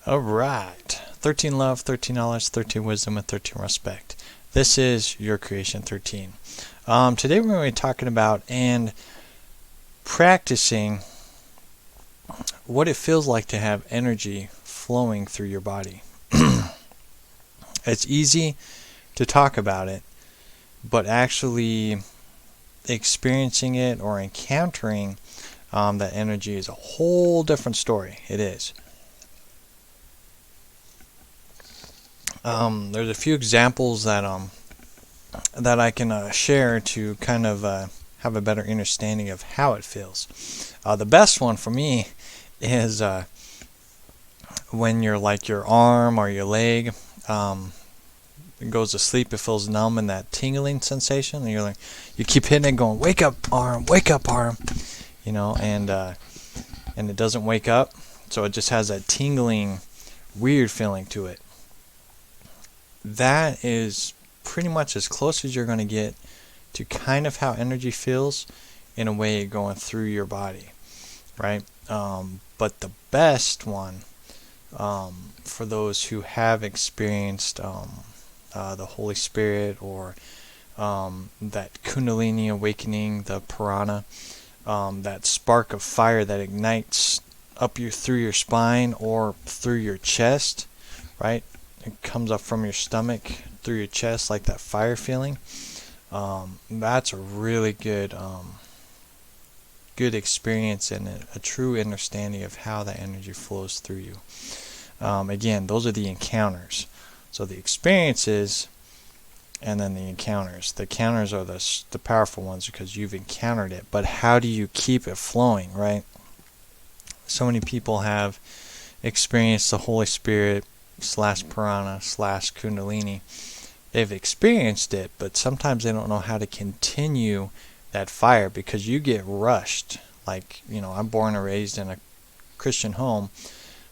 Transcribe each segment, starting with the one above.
All right. 13 love, 13 knowledge, 13 wisdom, and 13 respect. This is your creation 13. Today we're going to be talking about and practicing what it feels like to have energy flowing through your body. It's easy to talk about it, but actually experiencing it or encountering that energy is a whole different story. It is. There's a few examples that I can share to kind of have a better understanding of how it feels. The best one for me is when your arm or your leg goes to sleep, it feels numb, and that tingling sensation, and you keep hitting it, going, wake up arm, and it doesn't wake up, so it just has that tingling, weird feeling to it. That is pretty much as close as you're going to get to kind of how energy feels in a way going through your body, right? But the best one for those who have experienced the Holy Spirit or that kundalini awakening, the prana, that spark of fire that ignites up through your spine or through your chest, right? It comes up from your stomach through your chest, like that fire feeling. That's a really good experience and a true understanding of how that energy flows through you. Again, those are the encounters. So the experiences and then the encounters. The encounters are the powerful ones because you've encountered it. But how do you keep it flowing, right? So many people have experienced the Holy Spirit / prana / kundalini. They've experienced it, but sometimes they don't know how to continue that fire because you get rushed. Like, I'm born and raised in a Christian home,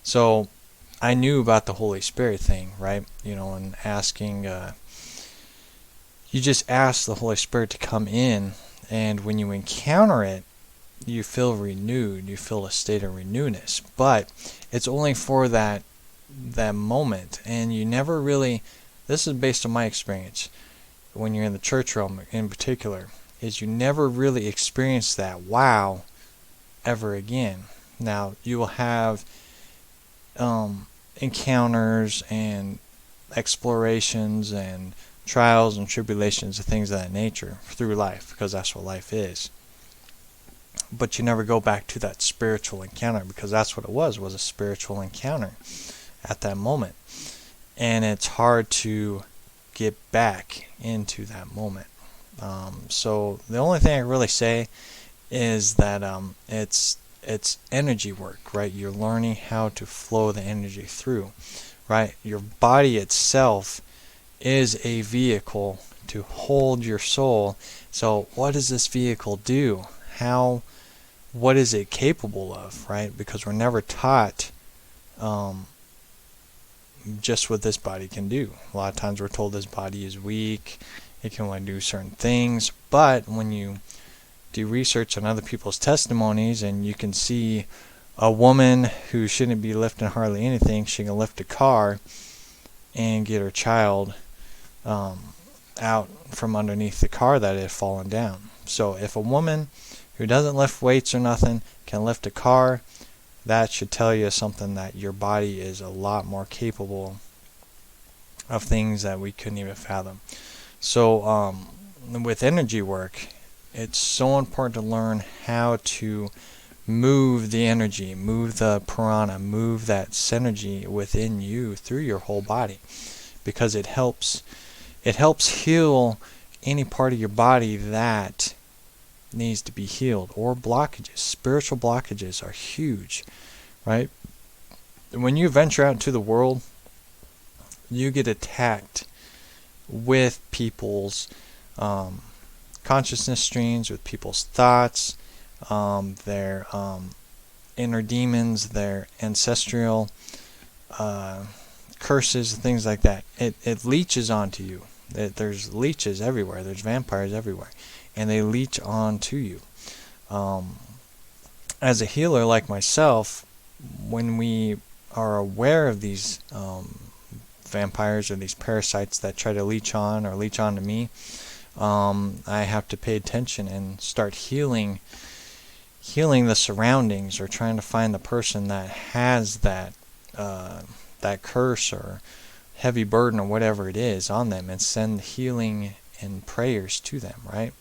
so I knew about the Holy Spirit thing, right? And asking, you just ask the Holy Spirit to come in, and when you encounter it, you feel renewed. You feel a state of renewedness, but it's only for that moment, and you never really, this is based on my experience when you're in the church realm in particular, is you never really experience that wow ever again. Now you will have encounters and explorations and trials and tribulations and things of that nature through life, because that's what life is. But you never go back to that spiritual encounter, because that's what it was a spiritual encounter at that moment. And it's hard to get back into that moment. So the only thing I really say is that it's energy work, right? You're learning how to flow the energy through, right? Your body itself is a vehicle to hold your soul. So what does this vehicle do? What is it capable of, right? Because we're never taught just what this body can do. A lot of times we're told this body is weak, it can only do certain things, but when you do research on other people's testimonies and you can see a woman who shouldn't be lifting hardly anything, she can lift a car and get her child out from underneath the car that had fallen down. So if a woman who doesn't lift weights or nothing can lift a car, that should tell you something, that your body is a lot more capable of things that we couldn't even fathom. So with energy work, it's so important to learn how to move the energy, move the prana, move that synergy within you through your whole body, because it helps heal any part of your body that needs to be healed, or blockages. Spiritual blockages are huge, right? When you venture out into the world, you get attacked with people's consciousness streams, with people's thoughts, their inner demons, their ancestral curses, things like that. It leeches onto you. There's leeches everywhere. There's vampires everywhere, and they leech onto you. As a healer like myself, when we are aware of these vampires or these parasites that try to leech on to me, I have to pay attention and start healing the surroundings, or trying to find the person that has that curse or heavy burden or whatever it is on them, and send healing and prayers to them, right?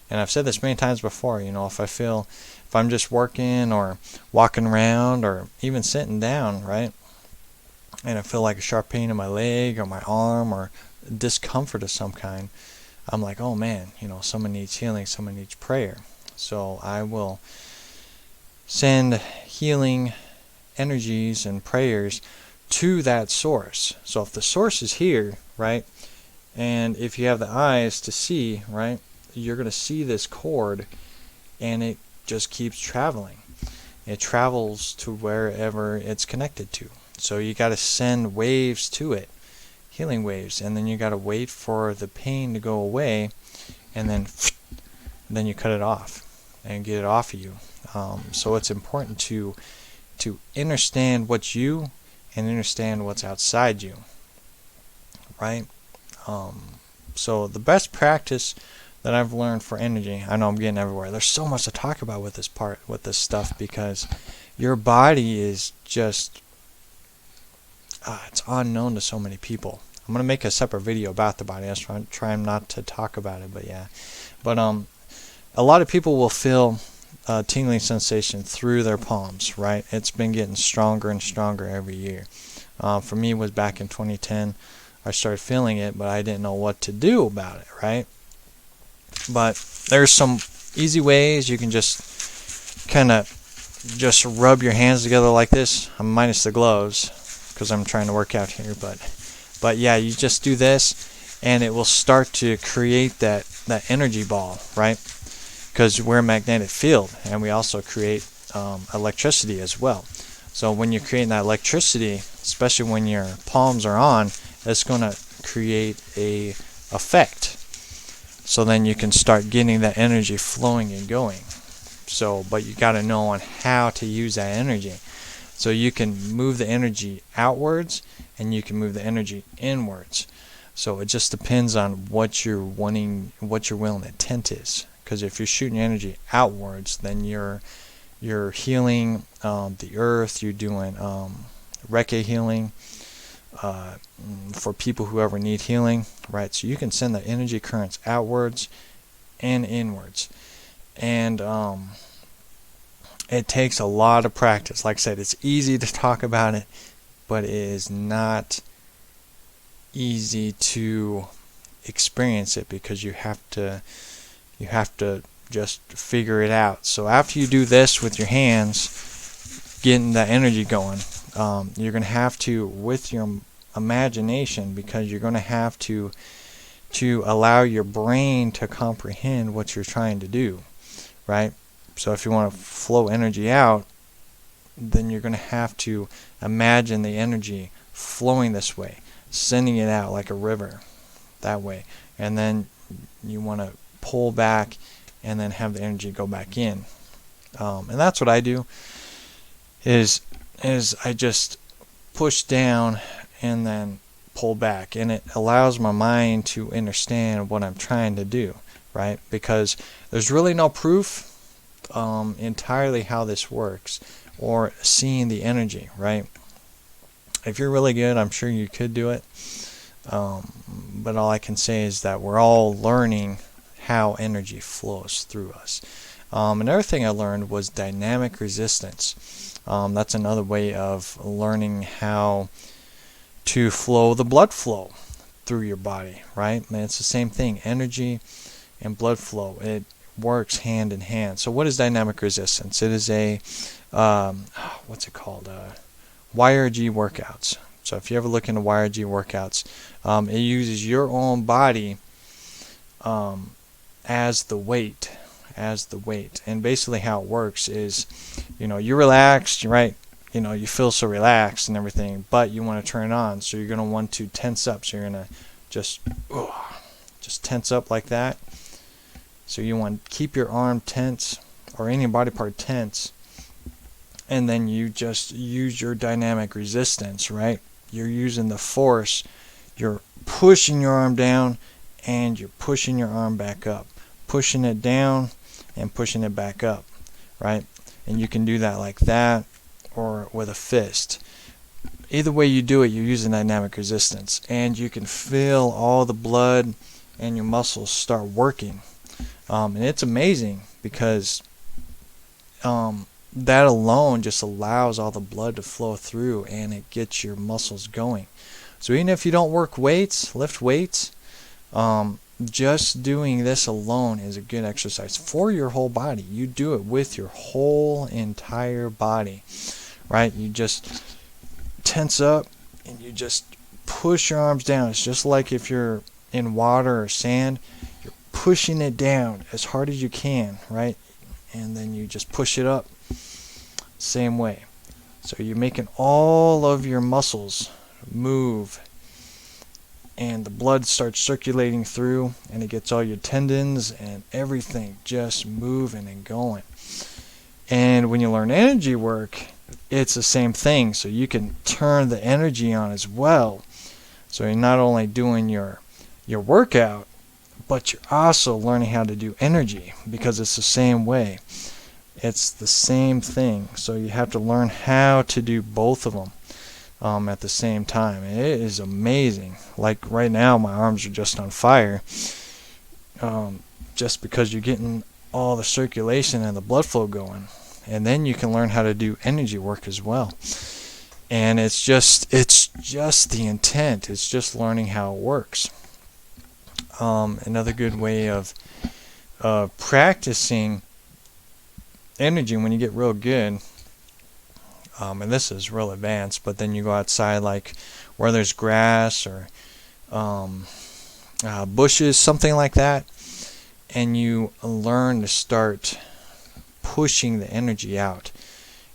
And I've said this many times before, if I'm just working or walking around or even sitting down, right, and I feel like a sharp pain in my leg or my arm or discomfort of some kind, I'm like, oh man, someone needs healing, someone needs prayer. So I will send healing energies and prayers to that source. So if the source is here, right, and if you have the eyes to see, right, you're going to see this cord, and it just keeps traveling. It travels to wherever it's connected to. So you got to send waves to it, healing waves, and then you got to wait for the pain to go away, and then you cut it off and get it off of you. So it's important to understand what's you and understand what's outside you, right? So the best practice that I've learned for energy, I know I'm getting everywhere. There's so much to talk about with this stuff, because your body is just it's unknown to so many people. I'm gonna make a separate video about the body. I was trying not to talk about it, but yeah. But a lot of people will feel a tingling sensation through their palms, right? It's been getting stronger and stronger every year. For me, it was back in 2010. I started feeling it, but I didn't know what to do about it, right? But there's some easy ways. You can just kind of just rub your hands together like this. I'm minus the gloves because I'm trying to work out here, but yeah, you just do this, and it will start to create that energy ball, right? Because we're a magnetic field, and we also create electricity as well. So when you're creating that electricity, especially when your palms are on, it's going to create a effect. So then you can start getting that energy flowing and going. So, but you got to know on how to use that energy. So you can move the energy outwards, and you can move the energy inwards. So it just depends on what you're wanting, what your will and intent is. Because if you're shooting your energy outwards, then you're healing the earth. You're doing Reiki healing for people who ever need healing, right? So you can send the energy currents outwards and inwards, and it takes a lot of practice. Like I said, it's easy to talk about it, but it is not easy to experience it, because you have to just figure it out. So after you do this with your hands, getting that energy going, you're going to have to, with your imagination, because you're going to have to allow your brain to comprehend what you're trying to do, right? So if you want to flow energy out, then you're going to have to imagine the energy flowing this way, sending it out like a river that way, and then you want to pull back and then have the energy go back in. And that's what I do, is I just push down and then pull back, and it allows my mind to understand what I'm trying to do, right? Because there's really no proof entirely how this works, or seeing the energy, right? If you're really good, I'm sure you could do it, but all I can say is that we're all learning how energy flows through us. Another thing I learned was dynamic resistance. That's another way of learning how to flow the blood flow through your body, right? And it's the same thing, energy and blood flow. It works hand in hand. So what is dynamic resistance? It is a what's it called? YRG workouts. So if you ever look into YRG workouts, it uses your own body as the weight. And basically how it works is, you're relaxed, right? You feel so relaxed and everything, but you want to turn it on. So you're going to want to tense up. So you're going to just tense up like that. So you want to keep your arm tense, or any body part tense, and then you just use your dynamic resistance, right? You're using the force. You're pushing your arm down and you're pushing your arm back up, pushing it down and pushing it back up, right? And you can do that like that or with a fist. Either way you do it, you're using dynamic resistance, and you can feel all the blood and your muscles start working. And it's amazing because that alone just allows all the blood to flow through, and it gets your muscles going. So even if you don't lift weights, just doing this alone is a good exercise for your whole body. You do it with your whole entire body, right? You just tense up and you just push your arms down. It's just like if you're in water or sand, you're pushing it down as hard as you can, right? And then you just push it up, same way. So you're making all of your muscles move, and the blood starts circulating through, and it gets all your tendons and everything just moving and going. And when you learn energy work, it's the same thing. So you can turn the energy on as well. So you're not only doing your workout, but you're also learning how to do energy, because it's the same way. It's the same thing. So you have to learn how to do both of them at the same time. And it is amazing. Like right now, my arms are just on fire, just because you're getting all the circulation and the blood flow going. And then you can learn how to do energy work as well. And it's just the intent. It's just learning how it works. Another good way of practicing energy when you get real good, and this is real advanced, but then you go outside, like where there's grass or bushes, something like that, and you learn to start pushing the energy out.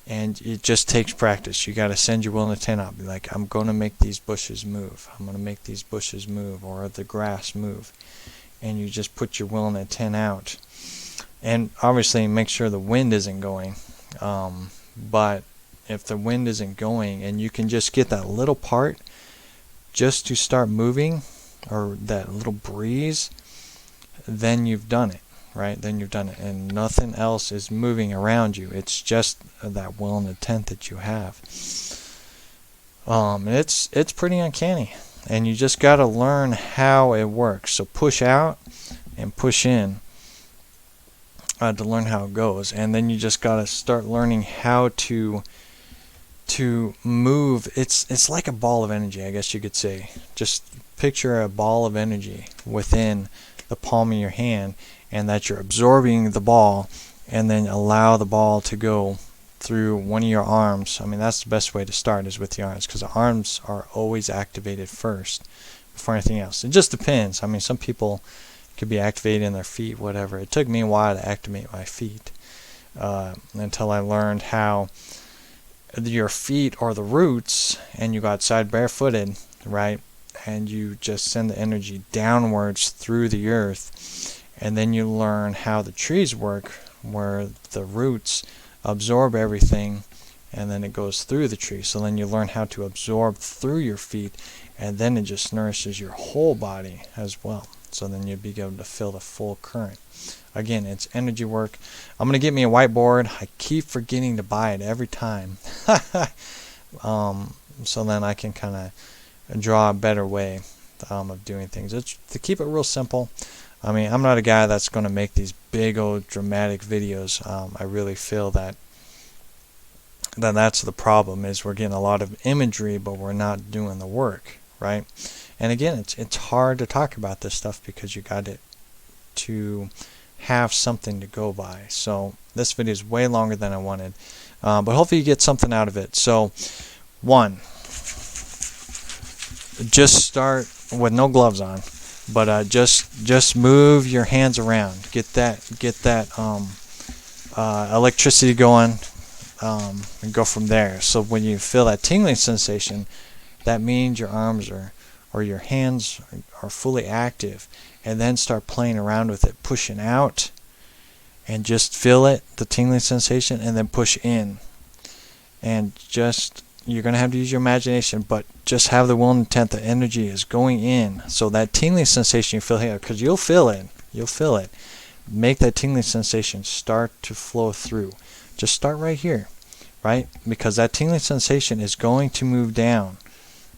And it just takes practice. You got to send your will and intent out. Be like, I'm going to make these bushes move. I'm going to make these bushes move, or the grass move. And you just put your will and intent out. And obviously make sure the wind isn't going. But if the wind isn't going and you can just get that little part just to start moving, or that little breeze, then you've done it. Right? Then you've done it, and nothing else is moving around you. It's just that will and intent that you have. It's pretty uncanny, and you just got to learn how it works. So push out and push in to learn how it goes, and then you just got to start learning how to move. It's like a ball of energy, I guess you could say. Just picture a ball of energy within the palm of your hand, and that you're absorbing the ball, and then allow the ball to go through one of your arms. I mean, that's the best way to start, is with the arms, because the arms are always activated first before anything else. It just depends. I mean, some people could be activated in their feet, whatever. It took me a while to activate my feet until I learned how your feet are the roots, and you go outside barefooted, right? And you just send the energy downwards through the earth. And then you learn how the trees work, where the roots absorb everything, and then it goes through the tree. So then you learn how to absorb through your feet, and then it just nourishes your whole body as well. So then you'll be able to feel the full current. Again, it's energy work. I'm going to get me a whiteboard. I keep forgetting to buy it every time. So then I can kind of draw a better way of doing things. It's to keep it real simple. I mean, I'm not a guy that's going to make these big old dramatic videos. I really feel that that's the problem, is we're getting a lot of imagery, but we're not doing the work, right? And again, it's hard to talk about this stuff because you got to have something to go by. So this video is way longer than I wanted, but hopefully you get something out of it. So, 1, just start with no gloves on. But just move your hands around. Get that electricity going, and go from there. So when you feel that tingling sensation, that means your arms or your hands are fully active. And then start playing around with it, pushing out, and just feel it, the tingling sensation, and then push in. and just, you're going to have to use your imagination, but just have the will and intent. The energy is going in. So that tingling sensation you feel here, because you'll feel it. Make that tingling sensation start to flow through. Just start right here, right? Because that tingling sensation is going to move down.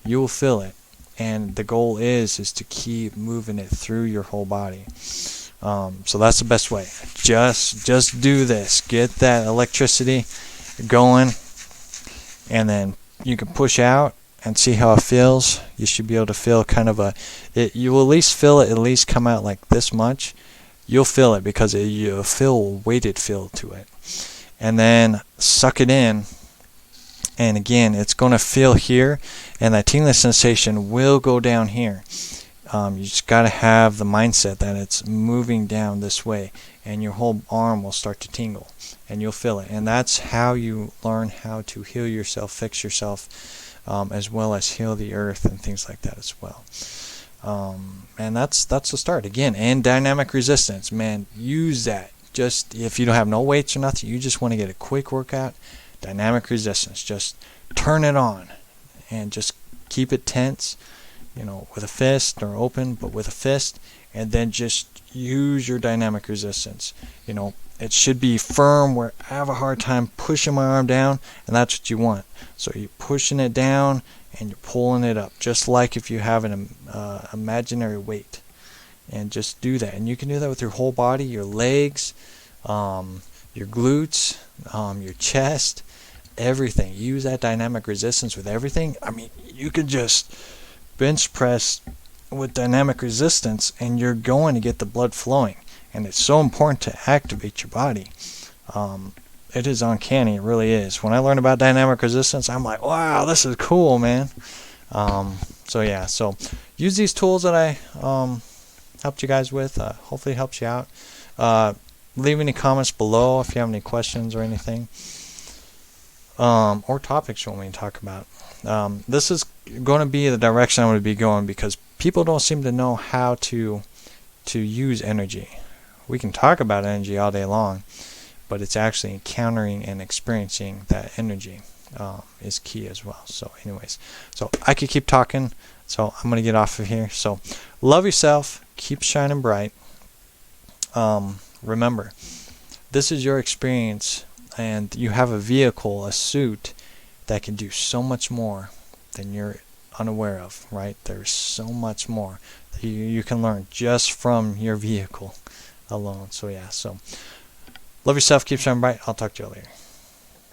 You will feel it. And the goal is to keep moving it through your whole body. So that's the best way. Just do this. Get that electricity going, and then you can push out and see how it feels. You should be able to feel kind of you will at least feel it, at least come out like this much. You'll feel it because you'll feel a weighted feel to it. And then suck it in. And again, it's going to feel here, and that tingling sensation will go down here. You just got to have the mindset that it's moving down this way, and your whole arm will start to tingle, and you'll feel it. And that's how you learn how to heal yourself, fix yourself, as well as heal the earth and things like that as well. And that's the start. Again, and dynamic resistance, man, use that. Just if you don't have no weights or nothing, you just want to get a quick workout, dynamic resistance, just turn it on and just keep it tense, with a fist, or open, but with a fist, and then just use your dynamic resistance. It should be firm where I have a hard time pushing my arm down, and that's what you want. So you're pushing it down and you're pulling it up, just like if you have an imaginary weight. And just do that. And you can do that with your whole body, your legs, your glutes, your chest, everything. Use that dynamic resistance with everything. I mean, you could just bench press with dynamic resistance, and you're going to get the blood flowing. And it's so important to activate your body. It is uncanny. It really is. When I learned about dynamic resistance, I'm like, wow, this is cool, man. So use these tools that I helped you guys with. Hopefully it helps you out. Leave any comments below if you have any questions or anything, or topics you want me to talk about. This is going to be the direction I'm going to be going, because people don't seem to know how to use energy. We can talk about energy all day long, but it's actually encountering and experiencing that energy is key as well. So anyways, so I could keep talking, so I'm going to get off of here. So love yourself. Keep shining bright. Remember, this is your experience, and you have a vehicle, a suit, that can do so much more than you're unaware of, right? There's so much more that you can learn just from your vehicle alone. So yeah, so love yourself, keep shining bright. I'll talk to you later.